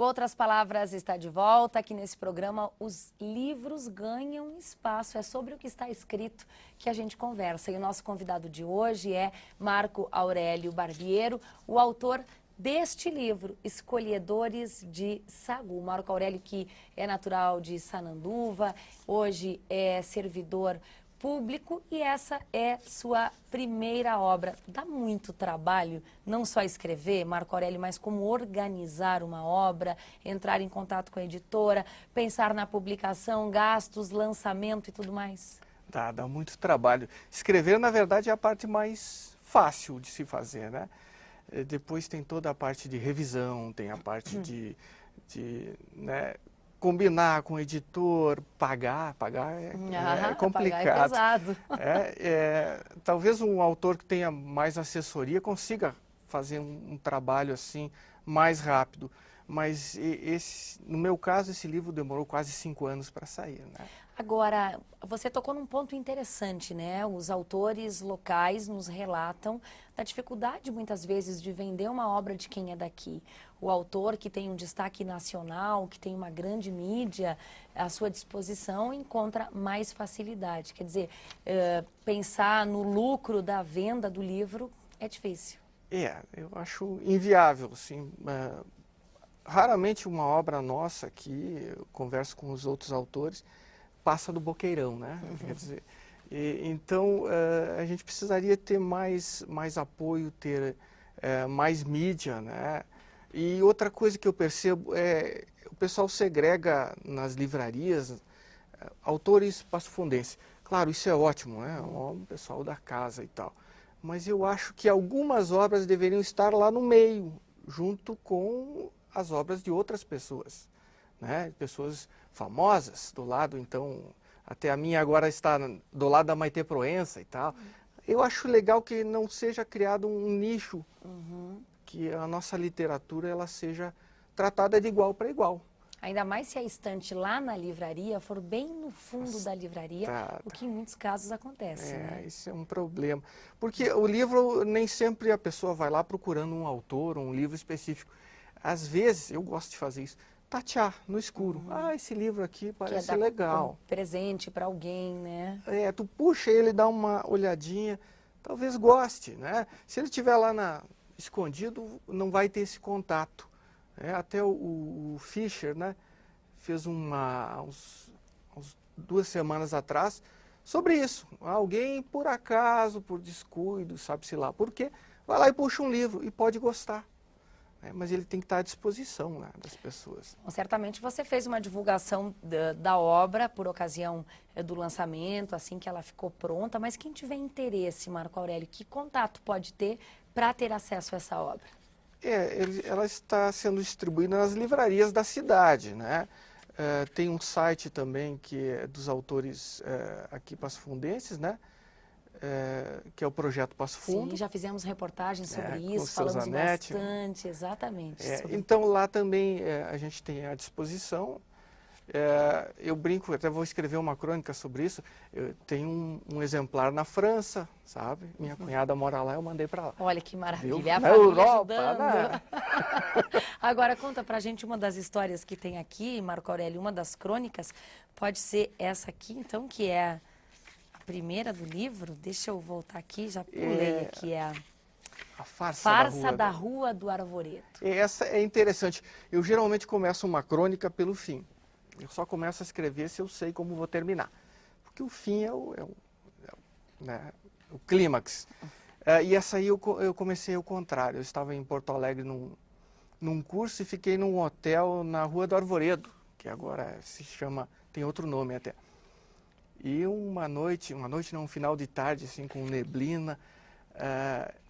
O Outras Palavras está de volta. Aqui nesse programa, os livros ganham espaço. É sobre o que está escrito que a gente conversa. E o nosso convidado de hoje é Marco Aurélio Barbiero, o autor deste livro, Escolhedores de Sagu. Marco Aurélio, que é natural de Sananduva, hoje é servidor público e essa é sua primeira obra. Dá muito trabalho, não só escrever, Marco Aurélio, mas como organizar uma obra, entrar em contato com a editora, pensar na publicação, gastos, lançamento e tudo mais? Dá muito trabalho. Escrever, na verdade, é a parte mais fácil de se fazer, né? Depois tem toda a parte de revisão, tem a parte de né, combinar com o editor, pagar é complicado. Pagar é pesado. Talvez um autor que tenha mais assessoria consiga fazer um trabalho assim mais rápido, mas no meu caso esse livro demorou quase 5 anos para sair, né? Agora, você tocou num ponto interessante, né? Os autores locais nos relatam da dificuldade, muitas vezes, de vender uma obra de quem é daqui. O autor que tem um destaque nacional, que tem uma grande mídia à sua disposição, encontra mais facilidade. Quer dizer, pensar no lucro da venda do livro é difícil. Eu acho inviável, assim. Raramente uma obra nossa aqui, eu converso com os outros autores, passa do boqueirão, né? Quer dizer, então a gente precisaria ter mais apoio, ter mais mídia, né? E outra coisa que eu percebo é o pessoal segrega nas livrarias autores passafundenses. Claro, isso é ótimo, né? O pessoal da casa e tal. Mas eu acho que algumas obras deveriam estar lá no meio, junto com as obras de outras pessoas, né? Pessoas famosas do lado, então, até a minha agora está do lado da Maitê Proença e tal. Eu acho legal que não seja criado um nicho, que a nossa literatura ela seja tratada de igual para igual. Ainda mais se a estante lá na livraria for bem no fundo da livraria, o que em muitos casos acontece, né? Isso é um problema. Porque o livro, nem sempre a pessoa vai lá procurando um autor, um livro específico. Às vezes, eu gosto de fazer isso, tatear no escuro. Esse livro aqui parece legal. Como presente para alguém, né? Tu puxa ele, dá uma olhadinha, talvez goste, né? Se ele estiver lá escondido, não vai ter esse contato. Até o Fischer, né, fez uns 2 semanas atrás sobre isso. Alguém, por acaso, por descuido, sabe-se lá por quê, vai lá e puxa um livro e pode gostar. Mas ele tem que estar à disposição, né, das pessoas. Bom, certamente você fez uma divulgação da obra por ocasião do lançamento, assim que ela ficou pronta, mas quem tiver interesse, Marco Aurélio, que contato pode ter para ter acesso a essa obra? Ela está sendo distribuída nas livrarias da cidade, né? Tem um site também que é dos autores aqui passafundenses, né? Que é o Projeto Passo Fundo. Sim, já fizemos reportagens sobre isso, com o falamos Zanetti, bastante, exatamente. Então lá também a gente tem à disposição. Eu brinco, até vou escrever uma crônica sobre isso. Eu tenho um exemplar na França, sabe? Minha cunhada mora lá, eu mandei para lá. Olha que maravilha, Viu? a Na família Europa, ajudando. né? Agora conta pra gente uma das histórias que tem aqui, Marco Aurélio, uma das crônicas, pode ser essa aqui, então, que é a primeira do livro. Deixa eu voltar aqui, já pulei aqui, a Farsa da Rua do Arvoredo. Essa é interessante. Eu geralmente começo uma crônica pelo fim. Eu só começo a escrever se eu sei como vou terminar. Porque o fim é o clímax. E essa aí eu comecei ao contrário. Eu estava em Porto Alegre num curso e fiquei num hotel na Rua do Arvoredo, que agora se chama, tem outro nome até. E um final de tarde, assim, com neblina,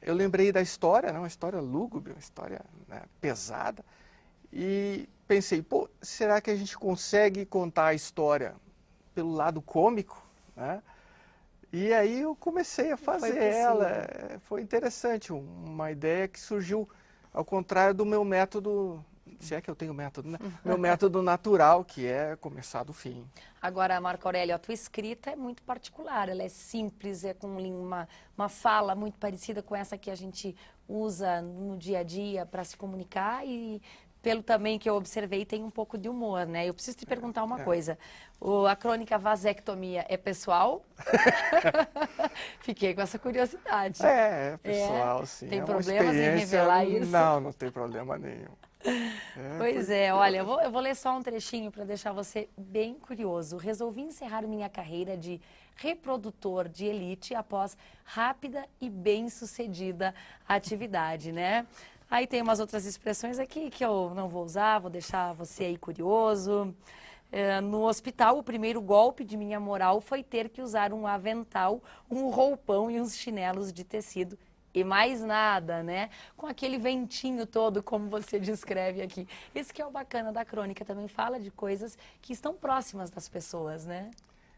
eu lembrei da história, né, uma história lúgubre, uma história, né, pesada, e pensei, será que a gente consegue contar a história pelo lado cômico, né? E aí eu comecei a fazer ela. Foi interessante, uma ideia que surgiu ao contrário do meu método, se é que eu tenho método, né? Meu método natural, que é começar do fim. Agora, Marco Aurélio, a tua escrita é muito particular, ela é simples, é com uma fala muito parecida com essa que a gente usa no dia a dia para se comunicar e pelo também que eu observei, tem um pouco de humor, né? Eu preciso te perguntar uma coisa. A crônica Vasectomia é pessoal? Fiquei com essa curiosidade. É pessoal, sim. Tem é uma problemas em experiência... revelar isso? Não, não tem problema nenhum. Pois é, olha, eu vou ler só um trechinho para deixar você bem curioso. Resolvi encerrar minha carreira de reprodutor de elite após rápida e bem-sucedida atividade, né? Aí tem umas outras expressões aqui que eu não vou usar, vou deixar você aí curioso. No hospital, o primeiro golpe de minha moral foi ter que usar um avental, um roupão e uns chinelos de tecido. E mais nada, né? Com aquele ventinho todo, como você descreve aqui. Isso que é o bacana da crônica, também fala de coisas que estão próximas das pessoas, né?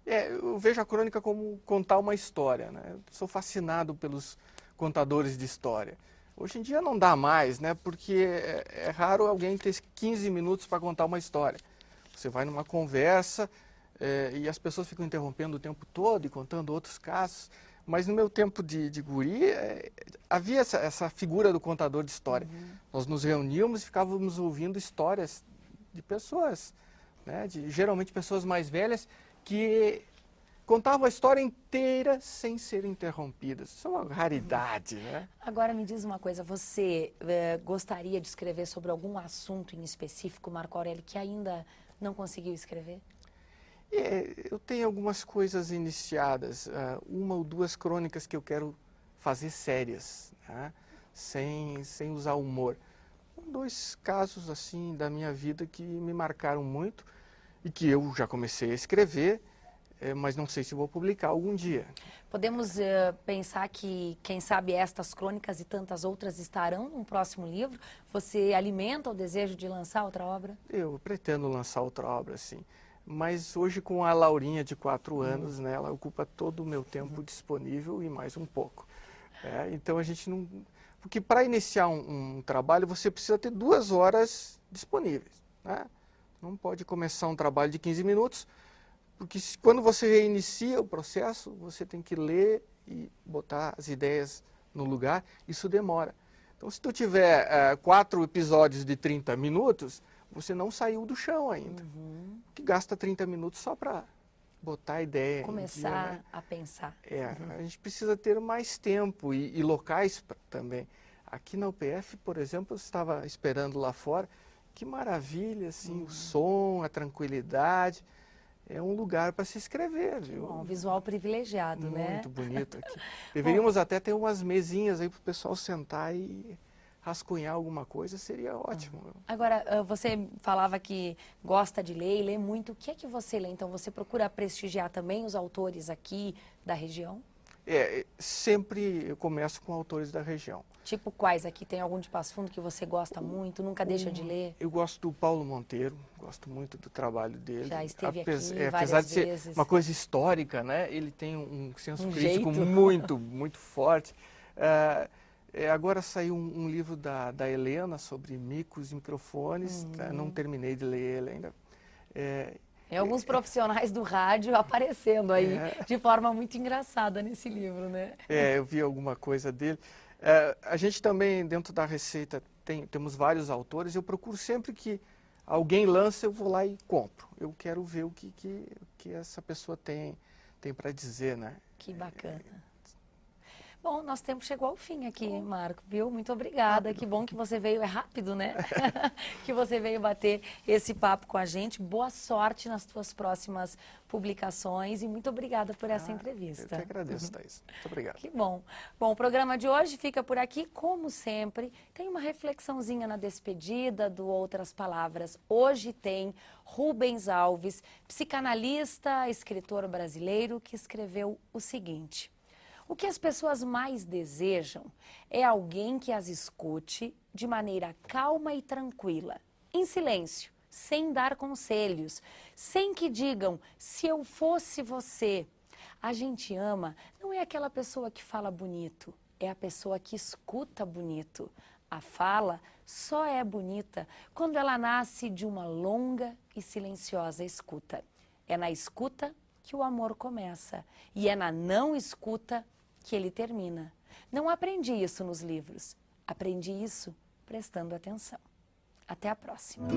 Eu vejo a crônica como contar uma história, né? Eu sou fascinado pelos contadores de história. Hoje em dia não dá mais, né? Porque é raro alguém ter 15 minutos para contar uma história. Você vai numa conversa e as pessoas ficam interrompendo o tempo todo e contando outros casos. Mas no meu tempo de guri, havia essa figura do contador de história. Nós nos reuníamos e ficávamos ouvindo histórias de pessoas, né? Geralmente pessoas mais velhas, que contavam a história inteira sem ser interrompidas. Isso é uma raridade, né? Agora me diz uma coisa, você gostaria de escrever sobre algum assunto em específico, Marco Aurélio, que ainda não conseguiu escrever? Eu tenho algumas coisas iniciadas, uma ou duas crônicas que eu quero fazer sérias, né? sem usar humor. Dois casos assim da minha vida que me marcaram muito e que eu já comecei a escrever, mas não sei se vou publicar algum dia. Podemos pensar que, quem sabe, estas crônicas e tantas outras estarão num próximo livro? Você alimenta o desejo de lançar outra obra? Eu pretendo lançar outra obra, sim. Mas hoje com a Laurinha de 4 anos, né, ela ocupa todo o meu tempo disponível e mais um pouco. Então a gente não... Porque para iniciar um trabalho você precisa ter 2 horas disponíveis, né? Não pode começar um trabalho de 15 minutos, porque quando você reinicia o processo, você tem que ler e botar as ideias no lugar, isso demora. Então se tu tiver 4 episódios de 30 minutos, você não saiu do chão ainda. Que gasta 30 minutos só para botar a ideia começar em dia, né? a pensar. A gente precisa ter mais tempo e locais também. Aqui na UPF, por exemplo, eu estava esperando lá fora. Que maravilha, assim, o som, a tranquilidade. É um lugar para se escrever, viu? Um visual privilegiado, né? Muito bonito aqui. Deveríamos até ter umas mesinhas aí para o pessoal sentar e rascunhar alguma coisa, seria ótimo. Agora, você falava que gosta de ler e lê muito. O que é que você lê? Então, você procura prestigiar também os autores aqui da região? Sempre eu começo com autores da região. Tipo quais aqui? Tem algum de Passo Fundo que você gosta muito, nunca deixa de ler? Eu gosto do Paulo Monteiro, gosto muito do trabalho dele. Já esteve aqui apesar várias de ser vezes. uma coisa histórica, né? Ele tem um senso crítico jeito. muito forte. Agora saiu um livro da Helena sobre micos e microfones, não terminei de ler ele ainda. Alguns profissionais do rádio aparecendo aí de forma muito engraçada nesse livro, né? Eu vi alguma coisa dele. A gente também, dentro da Receita, temos vários autores. Eu procuro sempre que alguém lança, eu vou lá e compro. Eu quero ver o que essa pessoa tem para dizer, né? Que bacana. Bom, nosso tempo chegou ao fim aqui, Marco, viu? Muito obrigada. Rápido. Que bom que você veio, é rápido, né? Que você veio bater esse papo com a gente. Boa sorte nas tuas próximas publicações e muito obrigada por essa entrevista. Eu que agradeço, Thaís. Muito obrigado. Que bom. Bom, o programa de hoje fica por aqui, como sempre. Tem uma reflexãozinha na despedida do Outras Palavras. Hoje tem Rubens Alves, psicanalista, escritor brasileiro, que escreveu o seguinte: o que as pessoas mais desejam é alguém que as escute de maneira calma e tranquila, em silêncio, sem dar conselhos, sem que digam, se eu fosse você. A gente ama não é aquela pessoa que fala bonito, é a pessoa que escuta bonito. A fala só é bonita quando ela nasce de uma longa e silenciosa escuta. É na escuta que o amor começa e é na não escuta que ele termina. Não aprendi isso nos livros, aprendi isso prestando atenção. Até a próxima.